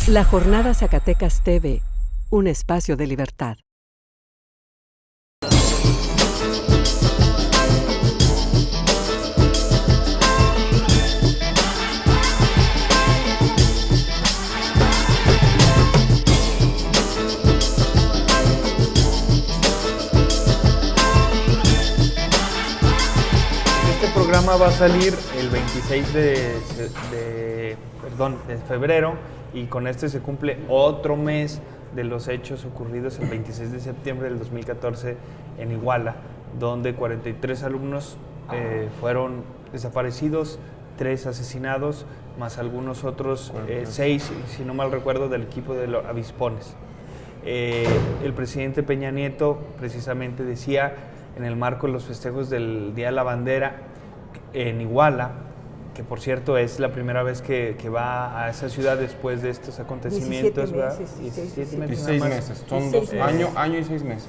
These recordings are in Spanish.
La Jornada Zacatecas TV, un espacio de libertad. Este programa va a salir el 26 de febrero, y con este se cumple otro mes de los hechos ocurridos el 26 de septiembre del 2014 en Iguala, donde 43 alumnos fueron desaparecidos, 3 asesinados, más algunos otros 6, si no mal recuerdo, del equipo de los avispones. El presidente Peña Nieto precisamente decía, en el marco de los festejos del Día de la Bandera en Iguala, que por cierto es la primera vez que va a esa ciudad después de estos acontecimientos. 17 meses, son 2 año y 6 meses.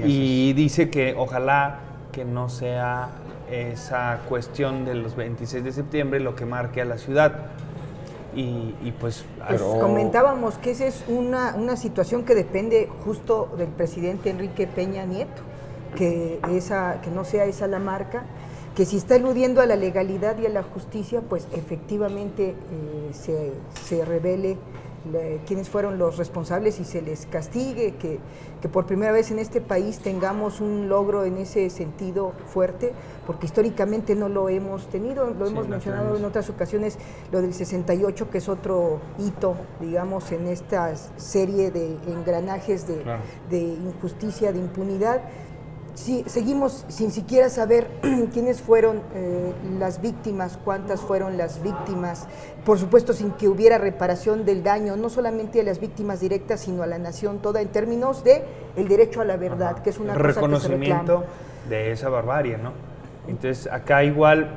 Y dice que ojalá que no sea esa cuestión de los 26 de septiembre lo que marque a la ciudad. Y pues comentábamos que esa es una situación que depende justo del presidente Enrique Peña Nieto, que no sea esa la marca, que si está eludiendo a la legalidad y a la justicia, pues efectivamente se revele quiénes fueron los responsables y se les castigue, que por primera vez en este país tengamos un logro en ese sentido fuerte, porque históricamente no lo hemos tenido, lo hemos mencionado en otras ocasiones, lo del 68, que es otro hito, digamos, en esta serie de engranajes de injusticia, de impunidad. Sí, seguimos sin siquiera saber quiénes fueron las víctimas, cuántas fueron las víctimas, por supuesto sin que hubiera reparación del daño, no solamente a las víctimas directas, sino a la nación toda, en términos de el derecho a la verdad, que es una cosa que se reclama. Reconocimiento de esa barbarie, ¿no? Entonces acá igual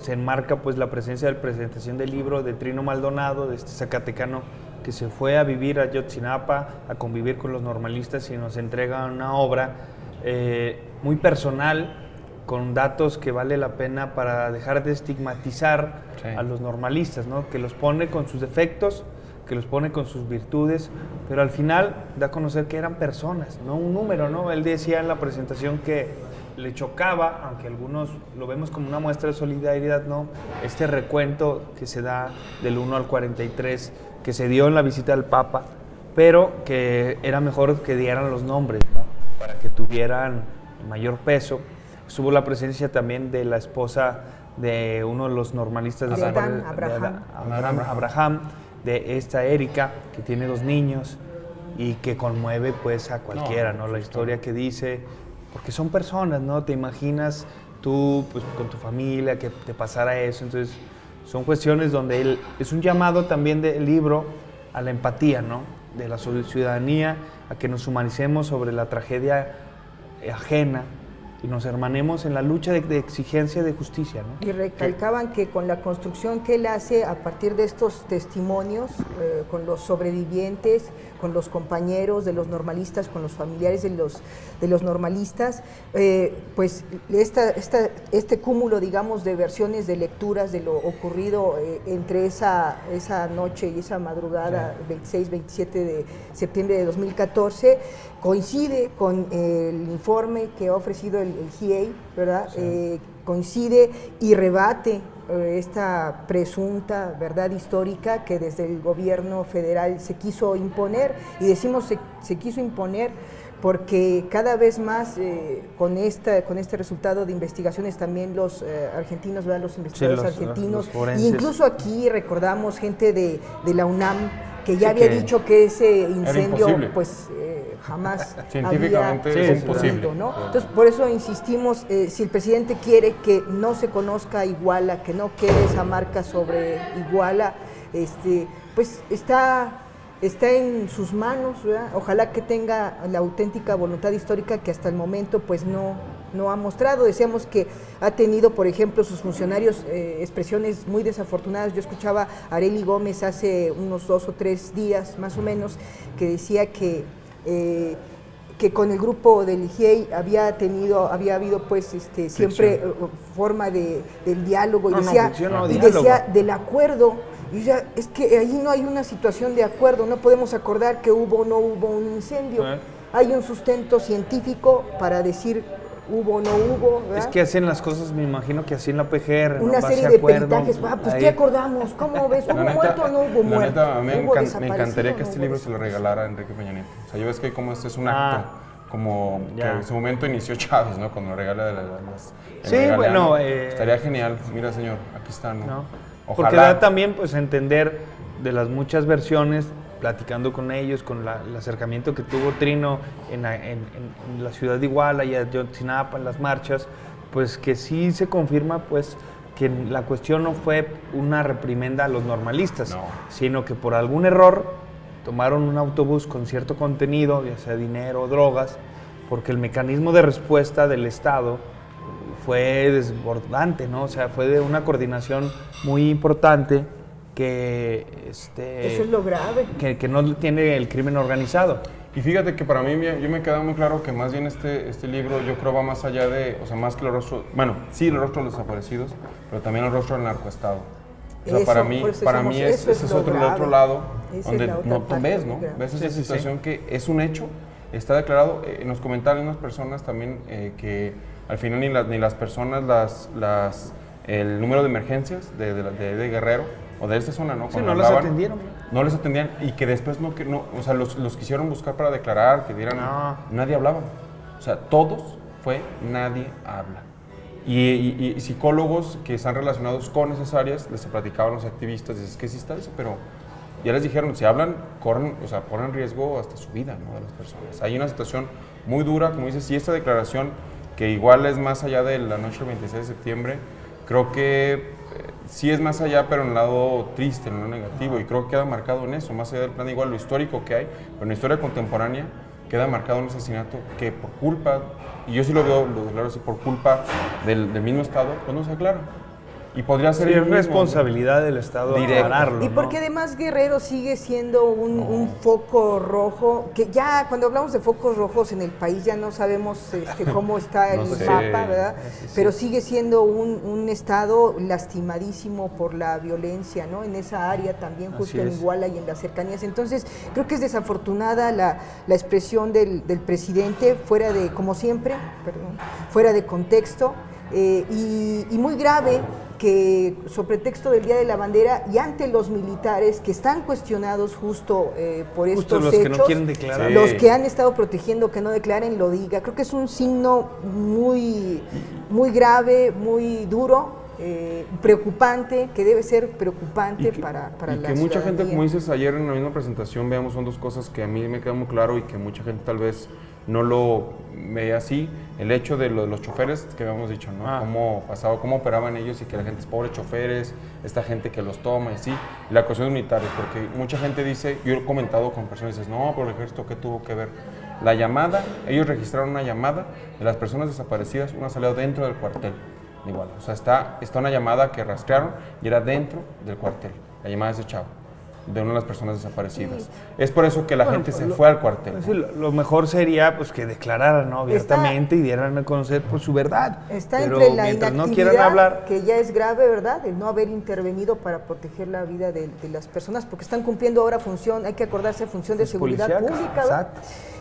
se enmarca pues la presencia de la presentación del libro de Trino Maldonado, de este zacatecano que se fue a vivir a Ayotzinapa, a convivir con los normalistas, y nos entrega una obra muy personal, con datos que vale la pena para dejar de estigmatizar a los normalistas, ¿no? Que los pone con sus defectos, que los pone con sus virtudes, pero al final da a conocer que eran personas, no un número, ¿no? Él decía en la presentación que le chocaba, aunque algunos lo vemos como una muestra de solidaridad, ¿no? Este recuento que se da del 1 al 43, que se dio en la visita del Papa, pero que era mejor que dieran los nombres, ¿no? Para que tuvieran mayor peso. Estuvo la presencia también de la esposa de uno de los normalistas de Abraham, de esta Erika, que tiene 2 niños y que conmueve pues a cualquiera, ¿no? La historia que dice, porque son personas, ¿no? Te imaginas tú pues, con tu familia que te pasara eso. Entonces son cuestiones donde es un llamado también del libro a la empatía, ¿no? De la ciudadanía, a que nos humanicemos sobre la tragedia ajena y nos hermanemos en la lucha de exigencia de justicia, ¿no? Y recalcaban que con la construcción que él hace a partir de estos testimonios, con los sobrevivientes, con los compañeros de los normalistas, con los familiares de los normalistas, pues este cúmulo, digamos, de versiones, de lecturas de lo ocurrido entre esa noche y esa madrugada, 26-27 de septiembre de 2014, coincide con el informe que ha ofrecido el GIEI, ¿verdad? Sí. Coincide y rebate esta presunta verdad histórica que desde el gobierno federal se quiso imponer, y decimos se quiso imponer porque cada vez más con este resultado de investigaciones también los argentinos, ¿verdad? Los investigadores argentinos, e incluso aquí recordamos gente de la UNAM que ya había dicho que ese incendio pues jamás científicamente había es imposible, ¿no? Entonces por eso insistimos, si el presidente quiere que no se conozca Iguala, que no quede esa marca sobre Iguala, pues está en sus manos, ¿verdad? Ojalá que tenga la auténtica voluntad histórica que hasta el momento pues no ha mostrado. Decíamos que ha tenido, por ejemplo, sus funcionarios expresiones muy desafortunadas. Yo escuchaba a Arely Gómez hace unos 2 o 3 días más o menos, que decía que con el grupo del GIEI había habido pues siempre forma del diálogo, y decía del acuerdo Y ya, es que ahí no hay una situación de acuerdo, no podemos acordar que hubo o no hubo un incendio. Hay un sustento científico para decir hubo o no hubo, ¿verdad? Es que hacen las cosas, me imagino que así en la PGR, una serie de peritajes, pues ¿qué acordamos? ¿Cómo ves? ¿Hubo muerto o no hubo muerto? La neta, me encantaría que este libro se lo regalara a Enrique Peña Nieto. O sea, yo ves que como este es un acto, como que en su momento inició Chávez, ¿no? Cuando lo regala de las... Sí, bueno... estaría genial. Mira, señor, aquí está, ¿no? Ojalá. Porque da también, pues, entender de las muchas versiones, platicando con ellos, con el acercamiento que tuvo Trino en la ciudad de Iguala y Ayotzinapa, en las marchas, pues que sí se confirma, pues, que la cuestión no fue una reprimenda a los normalistas, sino que por algún error tomaron un autobús con cierto contenido, ya sea dinero o drogas, porque el mecanismo de respuesta del Estado fue desbordante, ¿no? O sea, fue de una coordinación muy importante que... Eso es lo grave. Que no tiene el crimen organizado. Y fíjate que para mí, yo me queda muy claro que más bien este libro yo creo va más allá de, o sea, más que los rostros, bueno, sí, el rostro de los desaparecidos, pero también el rostro del narcoestado. O sea, eso, para mí ese es otro lado, donde no ves, ¿no? Grave. Ves esa situación que es un hecho, está declarado. Nos comentaron unas personas también que al final ni las personas, el número de emergencias de Guerrero o de esta zona, ¿no? Sí, no las atendieron. No les atendían y que después o sea, los quisieron buscar para declarar, que dieran, nadie hablaba. O sea, todos nadie habla. Y psicólogos que están relacionados con esas áreas, les platicaban los activistas, dices que sí está eso, pero ya les dijeron, si hablan, ponen en riesgo hasta su vida, ¿no? De las personas. Hay una situación muy dura, como dices, y esta declaración, que igual es más allá de la noche del 26 de septiembre, creo que sí es más allá, pero en el lado triste, en el lado negativo, y creo que queda marcado en eso, más allá del plan, igual lo histórico que hay, pero en la historia contemporánea queda marcado un asesinato que por culpa, y yo sí lo declaro así, por culpa del mismo Estado, pues no se aclara. Y podría ser responsabilidad del Estado aclararlo. Y porque además Guerrero sigue siendo un foco rojo, que ya cuando hablamos de focos rojos en el país ya no sabemos cómo está el mapa, ¿verdad? Sí. Pero sigue siendo un Estado lastimadísimo por la violencia, ¿no? En esa área también, justo en Iguala y en las cercanías. Entonces, creo que es desafortunada la expresión del presidente, fuera de, como siempre, fuera de contexto, y muy grave, que sobre pretexto del Día de la Bandera y ante los militares que están cuestionados justo por estos los hechos, que no quieren declarar. Los que han estado protegiendo que no declaren, lo diga. Creo que es un signo muy grave, muy duro, preocupante, que debe ser preocupante para la ciudadanía. Y que mucha gente, como dices ayer en la misma presentación, veamos, son dos cosas que a mí me queda muy claro y que mucha gente tal vez no lo veía así. El hecho de los choferes que habíamos dicho, ¿no? Cómo pasaba, cómo operaban ellos y que la gente es pobres choferes, esta gente que los toma y así. Y la cuestión de militares, porque mucha gente dice, yo he comentado con personas, dices, no, pero el ejército, ¿qué tuvo que ver? La llamada, ellos registraron una llamada de las personas desaparecidas, una salió dentro del cuartel. Igual, o sea, está una llamada que rastrearon y era dentro del cuartel, la llamada de ese chavo, de una de las personas desaparecidas. Es por eso que la gente se fue al cuartel. Pues, lo mejor sería pues que declararan, ¿no? Abiertamente y dieran a conocer por su verdad. Está pero entre la mientras inactividad, no quieran hablar, que ya es grave, ¿verdad? El no haber intervenido para proteger la vida de las personas, porque están cumpliendo ahora función, hay que acordarse, función de seguridad pública, ¿verdad?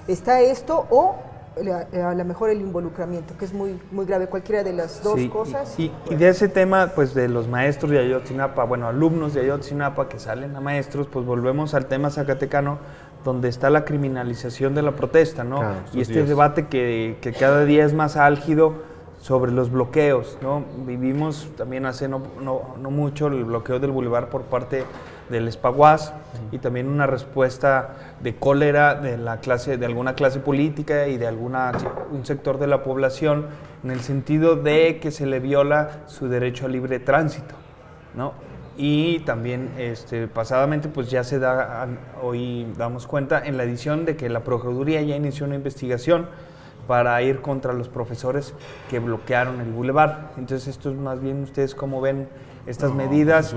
Está esto, o a lo mejor el involucramiento, que es muy grave, cualquiera de las dos cosas. Y de ese tema, pues de los maestros de Ayotzinapa, bueno, alumnos de Ayotzinapa que salen a maestros, pues volvemos al tema zacatecano, donde está la criminalización de la protesta, ¿no? Y este debate que cada día es más álgido sobre los bloqueos, ¿no? Vivimos también hace no mucho el bloqueo del bulevar por parte del Espaguas y también una respuesta de cólera de alguna clase política y de un sector de la población, en el sentido de que se le viola su derecho a libre tránsito, ¿no? Y también pasadamente pues ya hoy damos cuenta en la edición de que la Procuraduría ya inició una investigación para ir contra los profesores que bloquearon el bulevar. Entonces esto es más bien, ustedes cómo ven estas medidas.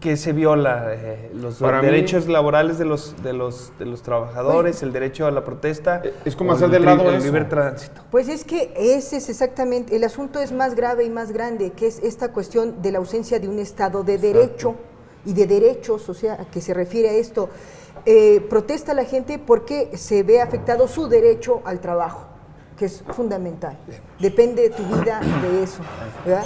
que se viola los Para mí- derechos laborales de los trabajadores, el derecho a la protesta. Es como o hacer el del lado el eso. libre tránsito. Pues es que ese es exactamente, el asunto es más grave y más grande, que es esta cuestión de la ausencia de un Estado de derecho y de derechos, o sea, a que se refiere a esto. Protesta la gente porque se ve afectado su derecho al trabajo, que es fundamental. Depende de tu vida de eso, ¿verdad?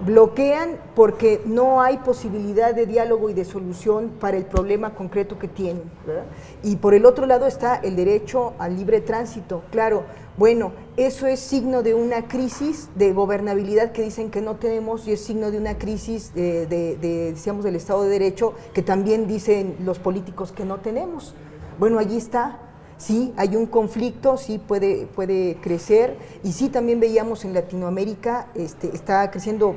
Bloquean porque no hay posibilidad de diálogo y de solución para el problema concreto que tienen, ¿verdad? Y por el otro lado está el derecho al libre tránsito. Claro, bueno, eso es signo de una crisis de gobernabilidad que dicen que no tenemos y es signo de una crisis decíamos, del Estado de Derecho que también dicen los políticos que no tenemos. Bueno, allí está. Sí, hay un conflicto, sí puede crecer y sí también veíamos en Latinoamérica, está creciendo,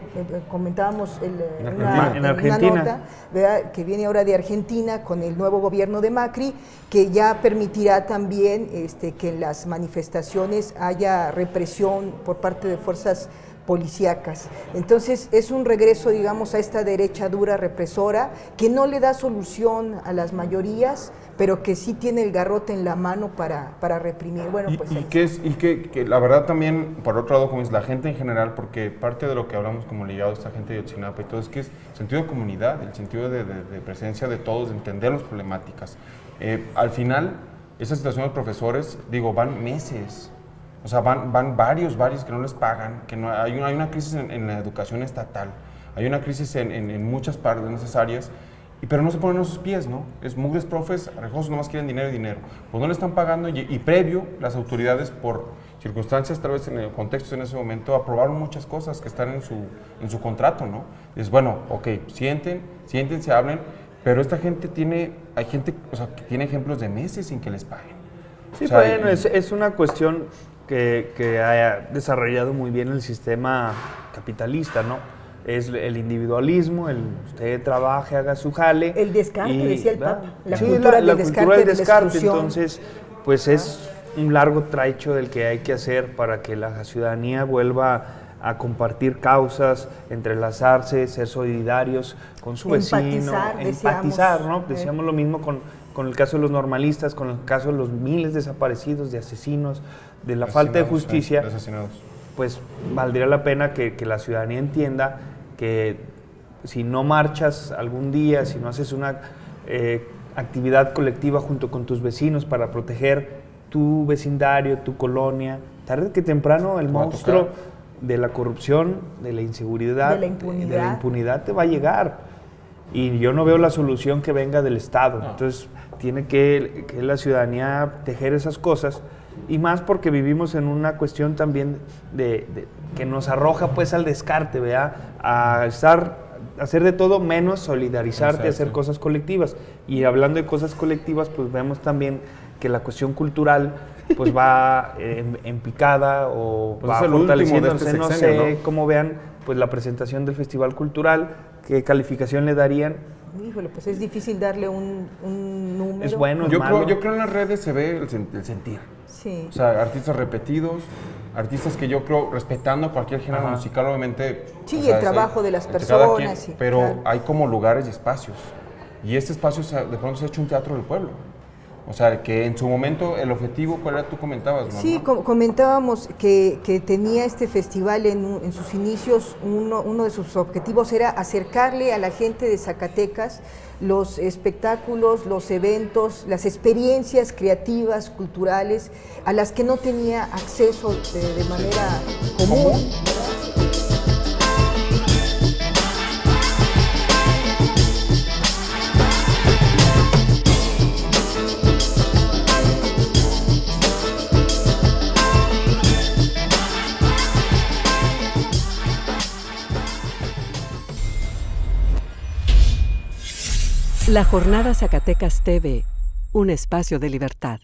comentábamos En una Argentina. nota, ¿verdad?, que viene ahora de Argentina con el nuevo gobierno de Macri, que ya permitirá también que en las manifestaciones haya represión por parte de fuerzas policíacas. Entonces es un regreso, digamos, a esta derecha dura represora que no le da solución a las mayorías, pero que sí tiene el garrote en la mano para reprimir. Bueno, pues que la verdad también, por otro lado, como es la gente en general, porque parte de lo que hablamos como ligado a esta gente de Ayotzinapa y todo, es que es el sentido de comunidad, el sentido de presencia de todos, de entender las problemáticas. Al final, esa situación de los profesores, digo, van meses. O sea, van varios que no les pagan, que no, hay una crisis en la educación estatal, hay una crisis en muchas partes, en esas áreas, pero no se ponen a sus pies, ¿no? Es mugres profes, rejosos nomás quieren dinero y dinero. Pues no le están pagando y previo las autoridades por circunstancias, tal vez en el contexto en ese momento, aprobaron muchas cosas que están en su contrato, ¿no? Es bueno, ok, siéntense, hablen, pero esta gente hay gente, o sea, que tiene ejemplos de meses sin que les paguen. Sí, O sea, bueno, es una cuestión que ha desarrollado muy bien el sistema capitalista, ¿no? Es el individualismo, usted trabaje, haga su jale. el descarte, decía el Papa, la sí, cultura la del cultura del de la descarte. exclusión. Entonces, pues es un largo trecho del que hay que hacer para que la ciudadanía vuelva a compartir causas, entrelazarse, ser solidarios con su vecino, empatizar, ¿no? Decíamos lo mismo con el caso de los normalistas, con el caso de los miles de desaparecidos, de asesinos, de la falta de justicia. De asesinados. Pues valdría la pena que la ciudadanía entienda que si no marchas algún día, si no haces una actividad colectiva junto con tus vecinos para proteger tu vecindario, tu colonia, tarde que temprano el monstruo de la corrupción, de la inseguridad, de la impunidad te va a llegar. Y yo no veo la solución que venga del Estado. No. Entonces tiene que la ciudadanía tejer esas cosas, y más porque vivimos en una cuestión también de que nos arroja pues al descarte, ¿verdad? A hacer de todo menos solidarizarte, hacer cosas colectivas. Y hablando de cosas colectivas, pues vemos también que la cuestión cultural pues va en picada o pues va es el fortaleciéndose, último de este no sé sexenio, ¿no? Cómo vean pues la presentación del Festival Cultural, qué calificación le darían. Híjole, pues es difícil darle un número. Es bueno, es malo. Yo creo en las redes se ve el sentir. Sí. O sea, artistas repetidos, artistas que yo creo, respetando cualquier género musical, obviamente. Sí, o sea, el trabajo de las entre cada quien, personas. Sí, pero claro. hay como lugares y espacios. Y este espacio de pronto se ha hecho un teatro del pueblo. O sea, que en su momento el objetivo, ¿cuál era? Tú comentabas, ¿no? Sí, comentábamos que tenía este festival en sus inicios, uno de sus objetivos era acercarle a la gente de Zacatecas los espectáculos, los eventos, las experiencias creativas, culturales, a las que no tenía acceso de manera común. La Jornada Zacatecas TV, un espacio de libertad.